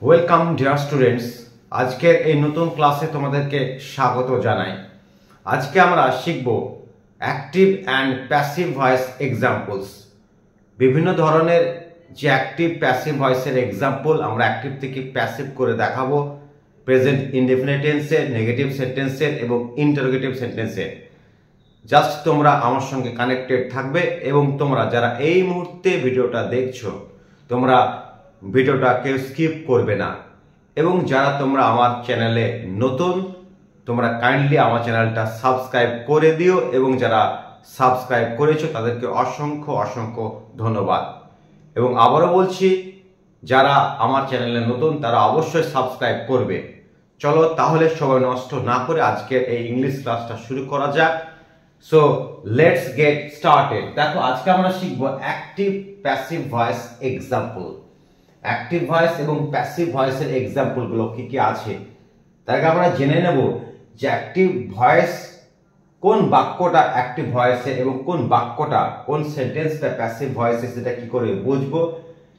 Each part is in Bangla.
ওয়েলকাম ডিয়ার স্টুডেন্টস, আজকের এই নতুন ক্লাসে তোমাদেরকে স্বাগত জানাই। আজকে আমরা শিখব active and passive voice examples. বিভিন্ন ধরনের যে অ্যাক্টিভ প্যাসিভ ভয়েসের এক্সাম্পল আমরা অ্যাক্টিভ থেকে প্যাসিভ করে দেখাবো, প্রেজেন্ট ইনডেফিনিট টেন্সের, নেগেটিভ সেন্টেন্সের এবং ইন্টারোগেটিভ সেন্টেন্সের। জাস্ট তোমরা আমার সঙ্গে কানেক্টেড থাকবে এবং তোমরা যারা এই মুহূর্তে ভিডিওটা দেখছো তোমরা ভিডিওটা কেউ স্কিপ করবে না। এবং যারা তোমরা আমার চ্যানেলে নতুন তোমরা কাইন্ডলি আমার চ্যানেলটা সাবস্ক্রাইব করে দিও এবং যারা সাবস্ক্রাইব করেছো তাদেরকে অসংখ্য অসংখ্য ধন্যবাদ। এবং আবারও বলছি, যারা আমার চ্যানেলে নতুন তারা অবশ্যই সাবস্ক্রাইব করবে। চলো তাহলে সময় নষ্ট না করে আজকের এই ইংলিশ ক্লাসটা শুরু করা যাক। So let's get started. দেখো, আজকে আমরা শিখবো active passive voice example. Active voice এবং প্যাসিভ ভয়েসের এক্সাম্পল গুলো কি কি আছে তার আগে আমরা জেনে নেব যে অ্যাক্টিভ ভয়েস কোন বাক্যটা অ্যাক্টিভ ভয়েসে এবং কোন বাক্যটা কোন সেন্টেন্সটা প্যাসিভ ভয়েসে, সেটা কি করে বুঝবো,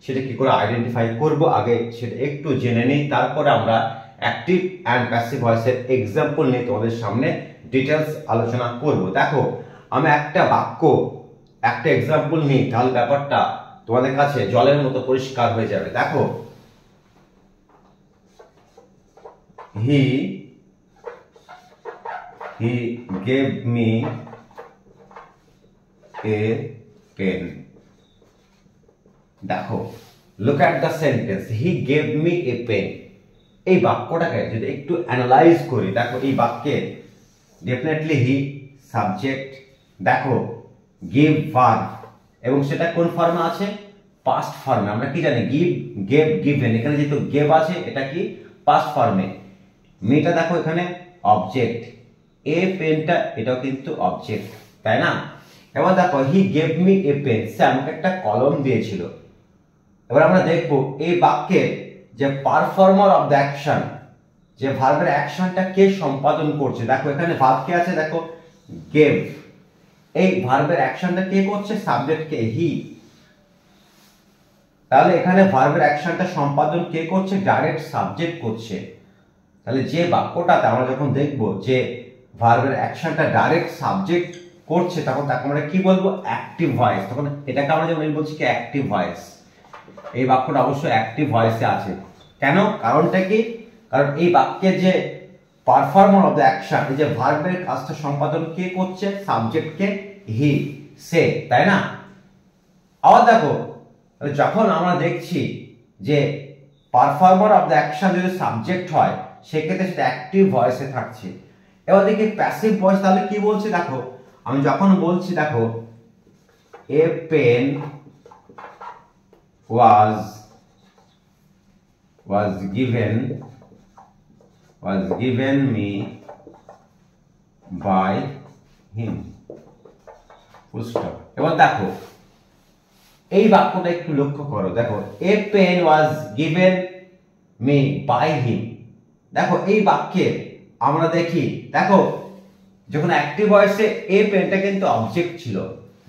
সেটা কি করে আইডেন্টিফাই করব, আগে সেটা একটু জেনে নিই। তারপরে আমরা অ্যাক্টিভ অ্যান্ড প্যাসিভ ভয়েসের এক্সাম্পল নিয়ে তোমাদের সামনে ডিটেলস আলোচনা করব। দেখো, আমি একটা বাক্য একটা এক্সাম্পল নিই, তাহলে ব্যাপারটা তোমাদের কাছে জলের মতো পরিষ্কার হয়ে যাবে। দেখো, he gave me a pen. দেখো, look at the sentence, he gave me a pen. এই বাক্যটাকে যদি একটু অ্যানালাইজ করি, দেখো এই বাক্যে ডেফিনেটলি হি সাবজেক্ট, দেখো গিভ ভার্ব এবং সেটা কোন ফর্মে আছে? পাস্ট ফর্মে। আমরা কি জানি? Give, gave, given. এখানে যেহেতু গেভ আছে এটা কি পাস্ট ফর্মে। মিটা দেখো এখানে অবজেক্ট, এ পেনটা এটাও কিন্তু অবজেক্ট, তাই না? এবার দেখো he gave me a pen, সে আমাকে একটা কলম দিয়েছিল। এবার আমরা দেখবো এই বাক্যের যে পারফর্মার অফ দ্য অ্যাকশন, যে ভার্বের অ্যাকশনটা কে সম্পাদন করছে। দেখো এখানে ভার্ব কে আছে? দেখো গেভ। এই ভার্বের অ্যাকশনটা কে করছে? সাবজেক্ট কে? হি। তাহলে এখানে ভার্বের অ্যাকশনটা সম্পাদন কে করছে? ডাইরেক্ট সাবজেক্ট করছে। তাহলে যে বাক্যটাতে আমরা যখন দেখব যে ভার্বের অ্যাকশনটা ডাইরেক্ট সাবজেক্ট করছে, তখন তাকে আমরা কি বলবো? Active voice. তখন এটাকে আমরা যেমন বলছি কি অ্যাক্টিভ ভয়েস। এই বাক্যটা অবশ্যই অ্যাক্টিভ ভয়েসে আছে। কেন? কারণটা কি? কারণ এই বাক্যে যে পারফর্মার অফ দ্য অ্যাকশন, এই যে ভার্বের কাজটা সম্পাদন কে করছে? সাবজেক্ট কে? হি, সে, তাই না? আবার দেখো, যখন আমরা দেখছি যে পারফর্মার অফ দ্য অ্যাকশন যদি সাবজেক্ট হয় সেক্ষেত্রে সেটা অ্যাক্টিভ ভয়েসে থাকছে। এবার দেখি প্যাসিভ ভয়েস, তাহলে কি বলছি? দেখো আমি যখন বলছি, দেখো a pen was given me by him, full stop। এবার দেখো এই বাক্যটা একটু লক্ষ্য করো। দেখো a pen was given me by him. দেখো এই বাক্যে আমরা দেখি, দেখো যখন অ্যাক্টিভ ভয়েসে এ পেনটা কিন্তু অবজেক্ট ছিল,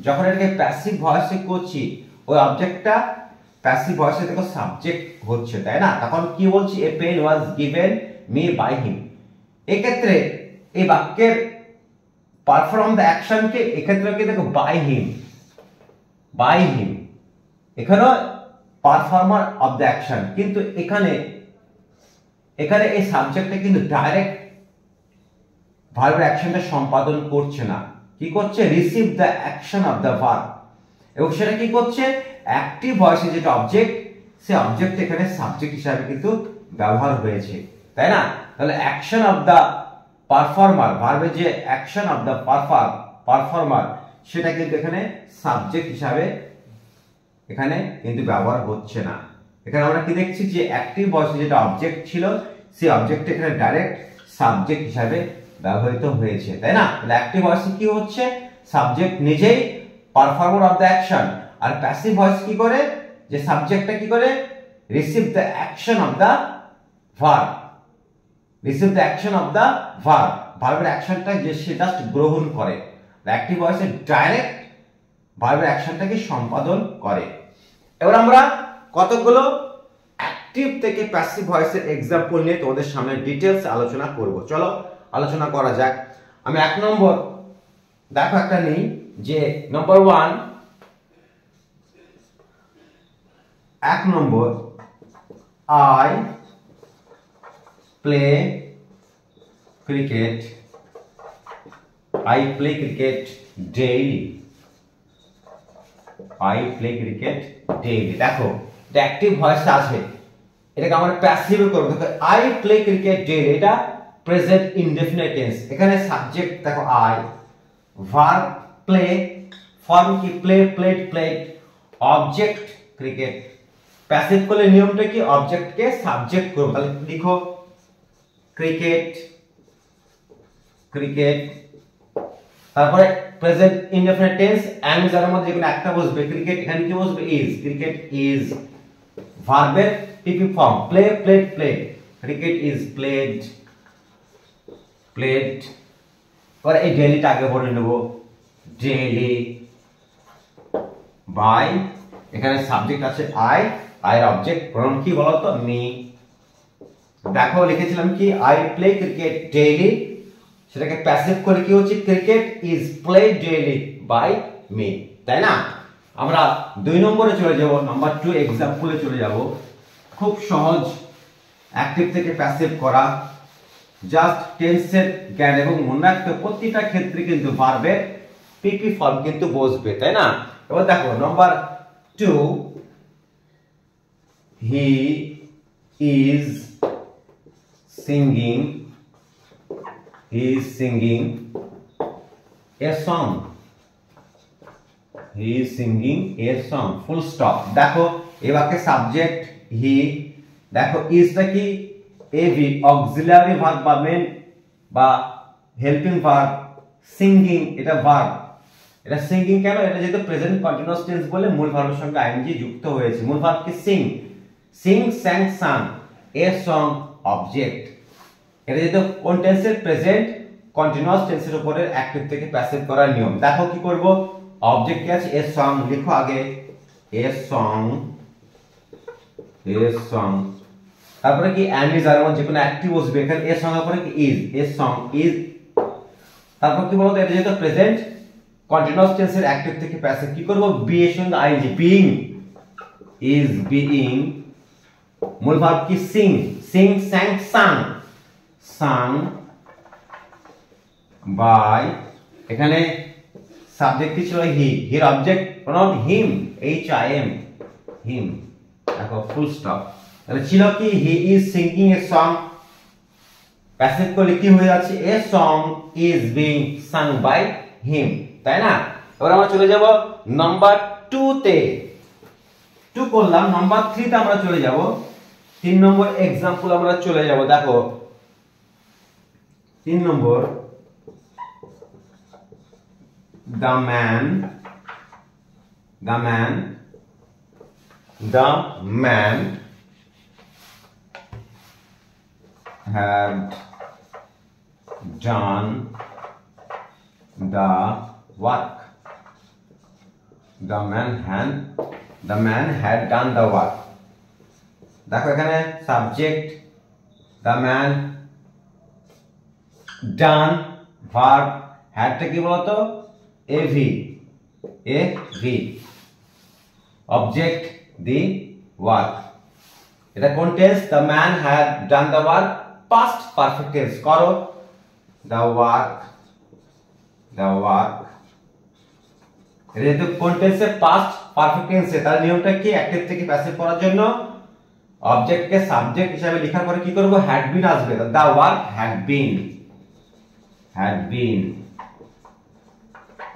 যখন এটাকে প্যাসিভ ভয়েসে করছি ওই অবজেক্টটা প্যাসিভ ভয়েসে দেখো সাবজেক্ট হচ্ছে, তাই না? তখন কি বলছি? A pen was given me by him. এক্ষেত্রে এই বাক্যের পারফর্ম দ্য অ্যাকশনকে এক্ষেত্রে কি দেখো বাই হিম, এখানে পারফর্মার অফ দ্য অ্যাকশন, কিন্তু এখানে এই সাবজেক্টটা কিন্তু ডাইরেক্ট ভার্বের অ্যাকশনটা সম্পাদন করছে না। কি করছে? Receive the action of the verb. এবং সেটা কি করছে? অ্যাক্টিভ ভয়েসে যেটা অবজেক্ট, সে অবজেক্ট এখানে সাবজেক্ট হিসাবে কিন্তু ব্যবহার হয়েছে, তাই না? তাহলে অ্যাকশন অফ দ্য পারফর্মার, ভার্বের যে অ্যাকশন অফ দ্য পারফর্মার সেটা কিন্তু এখানে সাবজেক্ট হিসাবে এখানে কিন্তু ব্যবহার হচ্ছে না। এখানে আমরা কি দেখছি? যে অ্যাক্টিভ ভয়েসে যেটা অবজেক্ট ছিল সেই অবজেক্ট এখানে ডাইরেক্ট সাবজেক্ট হিসাবে ব্যবহৃত হয়েছে, তাই না? তাহলে অ্যাক্টিভ ভয়েসে কি হচ্ছে? সাবজেক্ট নিজেই পারফর্মার অফ দ্য অ্যাকশন। আর প্যাসিভ ভয়েস কি করে? যে সাবজেক্টটা কি করে? Receive the action of the verb, ভার্বের অ্যাকশনটা যে সে জাস্ট গ্রহণ করে। অ্যাক্টিভ ভয়েসে ডাইরেক্ট ভার্বের অ্যাকশনটাকে সম্পাদন করে। এবার আমরা কতগুলো অ্যাক্টিভ থেকে প্যাসিভ ভয়েসের এক্সাম্পল নিয়ে তোমাদের সামনে ডিটেলস আলোচনা করব। চলো আলোচনা করা যাক। আমি 1 নম্বর দেখো একটা নেই, যে নম্বর 1, 1 নম্বর, I play cricket daily. I play cricket daily. দেখো এটা অ্যাক্টিভ ভয়েস আছে, এটাকে আমরা প্যাসিভে করব। দেখো I play cricket daily, এটা প্রেজেন্ট ইনডেফিনিট টেন্স। এখানে সাবজেক্ট দেখো I, ভার্ব প্লে, ফর্ম কি play, played, played, object cricket. Passive করলে নিয়মটা কি, অবজেক্টকে সাবজেক্ট করব। তাহলে লিখো ক্রিকেট, ক্রিকেট, তারপরে প্রেজেন্ট ইনডেফিনিট টেন্স এম যার মধ্যে যেকোনো একটা বসবে। ক্রিকেট এখানে কি বসবে, ইজ, ক্রিকেট ইজ। ভার্বের PP form play, played, played, cricket is played, played. এবার এই ডেইলিটা আগে পড়ে নেব, ডেইলি বাই, এখানে সাবজেক্ট আছে আই, আয়ের অবজেক্ট প্রনাউন কি বলতো, মি। দেখো লিখেছিলাম কি আই প্লে ক্রিকেট ডেইলি, সেটাকে প্যাসিভ করে কি হচ্ছে, cricket is played daily by me, তাই না? আমরা 2 নম্বরে চলে যাব, নাম্বার 2 এক্সাম্পলে চলে যাব। খুব সহজ অ্যাক্টিভ থেকে প্যাসিভ করা, জাস্ট টেন্সের জ্ঞান এবং মনে রাখতে প্রতিটা ক্ষেত্রে কিন্তু ভার্বের পিপি ফর্ম কিন্তু বসবে, তাই না? এবার দেখো number 2, he is singing a song, he is singing a song, full stop। দেখো এই বাক্যে সাবজেক্ট হি, দেখো ইজটা কি এভি, অক্সিলারি ভার্ব বা মেন বা হেল্পিং ভার্ব। সিঙ্গিং এটা ভার্ব, এটা সিঙ্গিং কেন, এটা যেহেতু প্রেজেন্ট কন্টিনিউয়াস টেন্স বলে মূল ভার্বের সঙ্গে আইএনজি যুক্ত হয়েছে। মূল ভার্ব কি sing, sing, sang, sung, a song, object. এটা যেহেতু কোন টেন্সের, প্রেজেন্ট কন্টিনিউয়াস টেন্সের উপরে অ্যাক্টিভ থেকে প্যাসিভ করার নিয়ম। দেখো কি করব, অবজেক্ট কি আছে, এ সং, লিখো আগে এ সং, এ সং, তারপরে কি এম ইজ আর যে কোনো অ্যাক্টিভ বসবে, এখানে এর সঙ্গে পরে কি ইজ, এ সং ইজ। তারপর কি বলতো, এটা যেহেতু প্রেজেন্ট কন্টিনিউয়াস টেন্সের অ্যাক্টিভ থেকে প্যাসিভ কি করব, বি এর সঙ্গে আইএনজি, বিইং, ইজ বিইং। মূল ভার্ব কি sing, sing, sang, sung, sung by, এখানে সাবজেক্ট ছিল হি, হির object pronoun him, H I M, him. দেখো ফুল স্টপ। তাহলে ছিল কি he is singing a song, passive করলে কি হয়ে যাচ্ছে, a song is being sung by him, তাই না? এবার আমরা চলে যাব নাম্বার 2 তে। 2 করলাম, নাম্বার 3 তে আমরা চলে যাব। 3 নম্বর एग्जांपल আমরা চলে যাব। দেখো 3 নম্বর, the man had done the work. The man had done the work. দেখো এখানে subject the man, done verb, had টা কি বলতো, av, object the work। এটা কোন tense, the man had done the work, past perfect tense করো, the work। এটা যেহেতু কোন টেন্সে, পাস্ট পারফেক্ট টেন্সে, তার নিয়মটা কি, অ্যাক্টিভ থেকে প্যাসিভ করার জন্য অবজেক্টকে সাবজেক্ট হিসেবে লেখার পরে কি করব, হ্যাড বিন আসবে, the work had been।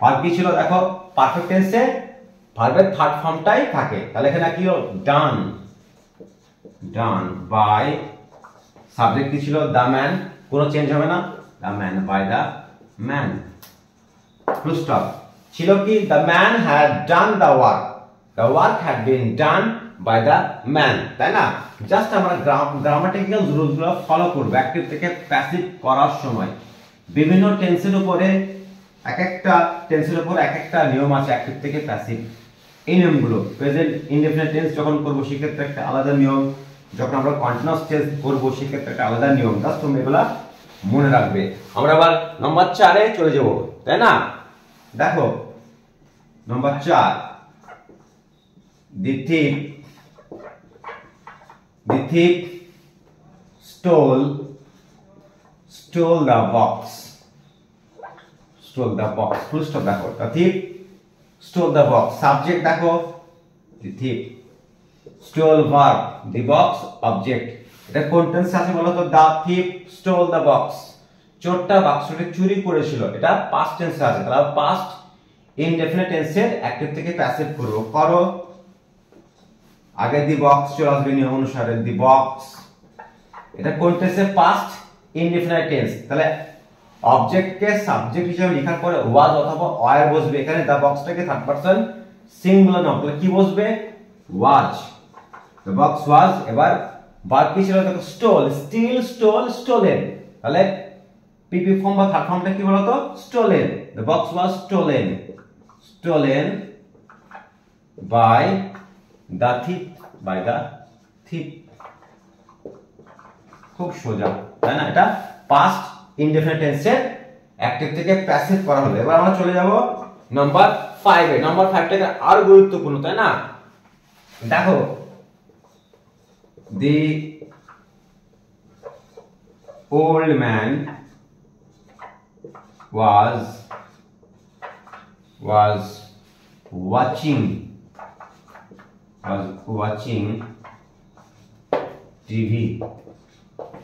Verb কি ছিল, দেখো পারফেক্ট টেন্সে ভার্বের থার্ড ফর্মটাই থাকে। তাহলে এখানে কি হলো, ডান বাই, সাবজেক্ট কি ছিল, the man, কোনো চেঞ্জ হবে না, the man by the man, full stop. ছিল কি, the man had done the work had been done by the man, তাই না? জাস্ট আমরা গ্রামাটিক্যাল রুলসগুলো ফলো করব অ্যাক্টিভ থেকে প্যাসিভ করার সময়। বিভিন্ন টেন্সের উপরে এক একটা টেন্সের উপর এক একটা নিয়ম আছে অ্যাক্টিভ থেকে প্যাসিভ। এই নিয়মগুলো প্রেজেন্ট ইনডেফিনিট টেন্স যখন করব সেক্ষেত্রে একটা আলাদা নিয়ম, যখন আমরা কন্টিনিউয়াস টেন্স করব সেক্ষেত্রে একটা আলাদা নিয়ম, জাস্ট তুমি এগুলা মনে রাখবে। আমরা আবার নাম্বার 4 এ চলে যাব, তাই না? দেখো number 4, the thief stole the box, full stop। দেখো the thief stole the box, subject দেখো the thief, stole verb, the box object। এটা কোন টেন্স আছে বলো তো? the thief stole the box, চোরটা বাক্সটি চুরি করেছিল, এটা পাস্ট টেন্সে আছে। তাহলে পাস্ট ইনডেফিনিট টেন্সের অ্যাক্টিভ থেকে প্যাসিভ করব, করো। আগে দি বক্স চলে আসবে নিয়ম অনুসারে, দি বক্স। এটা কোন টেন্সে? Past indefinite tense. তাহলে অবজেক্টকে সাবজেক্ট হিসেবে লেখার পরে ওয়াজ অথবা ওয়্যার বসবে। এখানে দা বক্সটাকে থার্ড পারসন সিঙ্গুলার নাও, তাহলে কি বসবে? ওয়াজ। দ্য বক্স ওয়াজ। এবার ভার্ব কি ছিল? দেখো স্টোল, স্টিল, স্টোল, স্টোলেন। তাহলে পিপি ফর্ম বা থার্ড ফর্মটা কি বলতো? Stolen. The box was stolen, stolen by the thief, by the thief. খুব সোজা, তাই না? এটা পাস্ট ইনডেফিনিট টেন্সের অ্যাক্টিভ থেকে প্যাসিভ করা হলো। এবার আমরা চলে যাব নাম্বার 5 এ। নাম্বার 5টা আরো গুরুত্বপূর্ণ, তাই না? দেখো the old man was watching TV।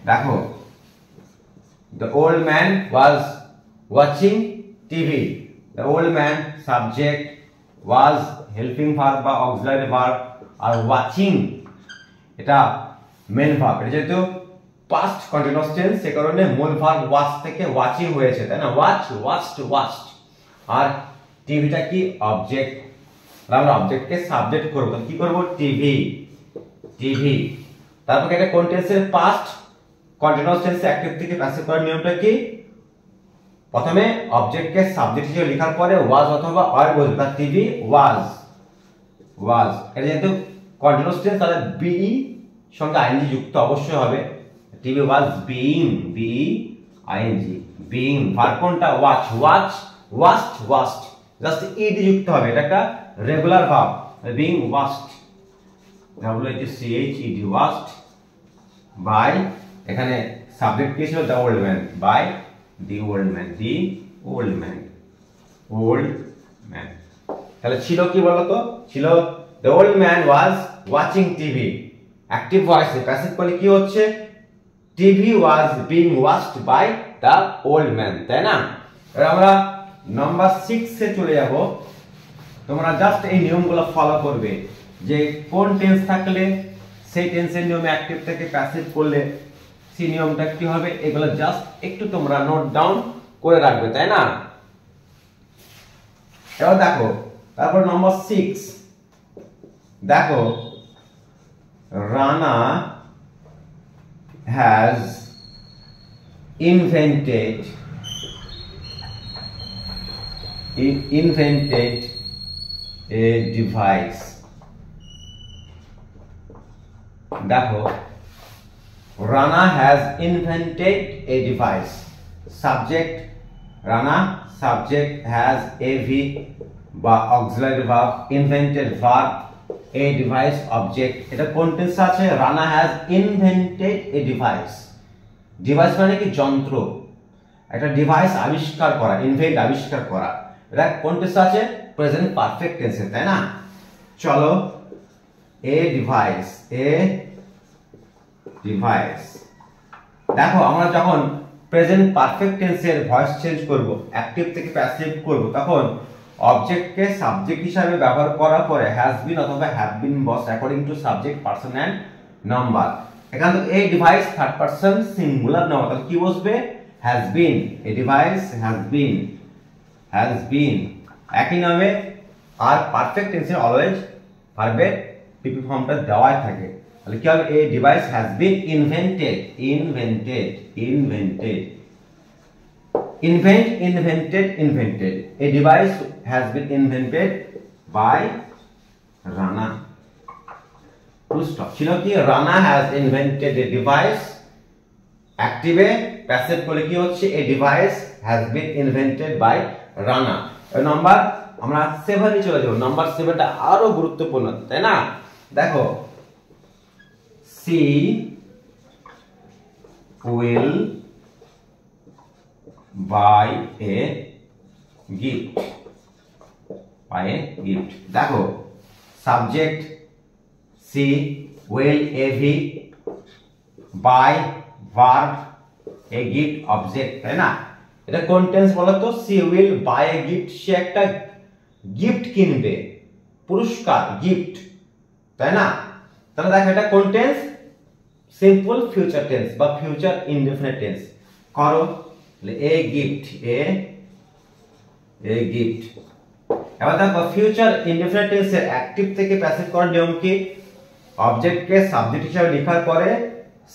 দেখো the old man was watching TV, the old man subject, was helping verb বা auxiliary verb, আর watching এটা মেন ভার্ব। এটা যেহেতু পাস্ট কন্টিনিউয়াস টেন্স সে কারণে মূল ভার্ব ওয়াচ থেকে ওয়াচিং হয়েছে, তাই না? Watch, watched, watched. আর টিভিটা কি? অবজেক্ট। আমরা অবজেক্টকে সাবজেক্ট করব, তাহলে কি করব? TV, TV. তারপর এটা কোন টেন্সের? পাস্ট কন্টিনিউয়াস টেন্সে অ্যাক্টিভ থেকে প্যাসিভ করার নিয়মটা কি? প্রথমে অবজেক্টকে সাবজেক্ট হিসেবে লেখার পরে ওয়াজ অথবা ওয়্যার বসবে। তার টিভি ওয়াজ, ওয়াজ। এটা যেহেতু কন্টিনিউয়াস টেন্স তাহলে বিই সঙ্গে আইএনজি যুক্ত অবশ্যই হবে। TV was being, be ING, being. Verb কোনটা? Watch, watch, watched, watched. Just ED যুক্ত হবে, এটা একটা regular verb. Being watched, WACHED, watched by, এখানে সাবজেক্ট কি ছিল? The old man, by the old man, the old man, old man. তাহলে ছিল কি বলতো? ছিল the old man was watching TV, active ভয়েসে। প্যাসিভ করলে কি হচ্ছে? TV was being watched by the old man, তাই না? এবার আমরা নাম্বার 6 এ চলে যাব। তোমরা জাস্ট এই নিয়মগুলো ফলো করবে যে কোন টেন্স থাকলে সেই টেন্সের নিয়মে অ্যাক্টিভ থেকে প্যাসিভ করলে সেই নিয়মটা কি হবে, এগুলো জাস্ট একটু তোমরা নোট ডাউন করে রাখবে, তাই না? এবার দেখো, তারপর নাম্বার 6 দেখো, Rana has invented a device। দেখো Rana has invented a device, subject Rana, subject has AV বা auxiliary verb, invented verb, a device object। এটা কোন টেন্স আছে? Rana has invented a device। Device মানে কি? যন্ত্র। একটা ডিভাইস আবিষ্কার করা, ইনভেন্ট আবিষ্কার করা। এটা কোন টেন্স আছে? প্রেজেন্ট পারফেক্ট টেন্সে, তাই না? চলো, a device, a device। দেখো আমরা যখন প্রেজেন্ট পারফেক্ট টেন্সের ভয়েস চেঞ্জ করব, অ্যাক্টিভ থেকে প্যাসিভ করব, তখন অবজেক্টকে সাবজেক্ট হিসাবে ব্যবহার করার পরে হ্যাজ বিন অথবা হ্যাভ বিন বস according to subject, person and number. এখানে a device third person singular number, তাহলে কি বসবে? Has been. A device has been, has been. একই নামে আর পারফেক্ট টেন্সে অলওয়েজ ভার্বের পিপি ফর্মটা দেওয়াই থাকে। তাহলে কি হবে? এ device has been invented, invented, invented. Invent, invented, invented. A device has been invented by Rana. Full stop. ছিল কি Rana has invented a device, অ্যাক্টিভে প্যাসিভ করলে কি হচ্ছে a device has been invented by Rana. Number আমরা 7 চলে যাব। নাম্বার 7টা আরো গুরুত্বপূর্ণ, তাই না? দেখো, she will buy a gift, buy a gift. দেখো subject she, will AV, buy verb, a gift object, তাই না? এটা কোন টেন্স বলো তো? She will buy a gift, সে একটা গিফট কিনবে, পুরস্কার, গিফট, তাই না? তাহলে দেখো এটা কোন টেন্স? সিম্পল ফিউচার টেন্স বা ফিউচার ইনডেফিনিট টেন্স। করো এ গিফট, এ গিফট। এবার দেখো ফিউচার ইনডেফিনিট টেন্সের অ্যাক্টিভ থেকে প্যাসিভ করার নিয়ম কি? অবজেক্টকে সাবজেক্ট হিসেবে লেখার পরে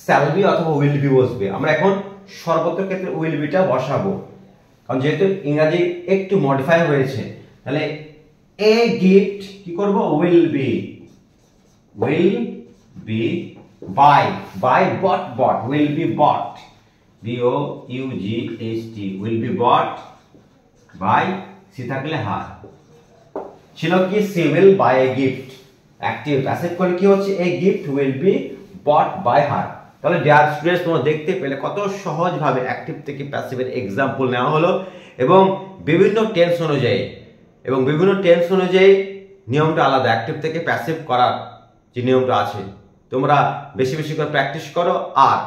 শ্যাল বি অথবা উইল বি বসবে। আমরা এখন সর্বত্র ক্ষেত্রে উইল বিটা বসাবো, কারণ যেহেতু ইংরেজি একটু মডিফাই হয়েছে। তাহলে এ গিফট কি করব? Will be buy, bought will be bought, BOUGHT, will be bought by, she থাকলে হার। ছিল কি she will buy a gift, active passive করে কি হচ্ছে a gift will be bought by her. তাহলে ডিয়ার স্টুডেন্টস, তোমরা দেখতে পেলে কত সহজভাবে অ্যাক্টিভ থেকে প্যাসিভের এক্সাম্পল নেওয়া হলো এবং বিভিন্ন টেন্স অনুযায়ী নিয়মটা আলাদা। অ্যাক্টিভ থেকে প্যাসিভ করার যে নিয়মটা আছে, তোমরা বেশি বেশি করে প্র্যাকটিস করো। আর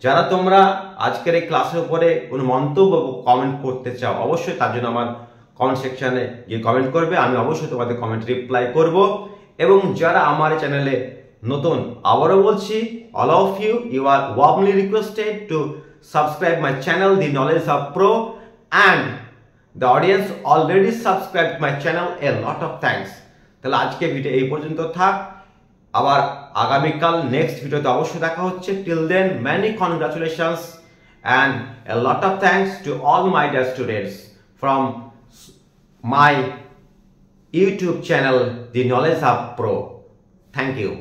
যারা তোমরা আজকের এই ক্লাসের উপরে কোনো মন্তব্য কমেন্ট করতে চাও, অবশ্যই তার জন্য আমার কমেন্ট সেকশনে গিয়ে কমেন্ট করবে, আমি অবশ্যই তোমাদের কমেন্ট রিপ্লাই করব। এবং যারা আমার চ্যানেলে নতুন, আবারও বলছি, all of you are warmly requested to subscribe my channel The Knowledge Hub Pro, and the audience already subscribed my channel, a lot of thanks. তাহলে আজকে ভিডিও এই পর্যন্ত থাক, আবার আগামীকাল নেক্সট ভিডিওতে অবশ্যই দেখা হচ্ছে। till then many congratulations and a lot of thanks to all my dear students from my YouTube channel The Knowledge Hub Pro. Thank you.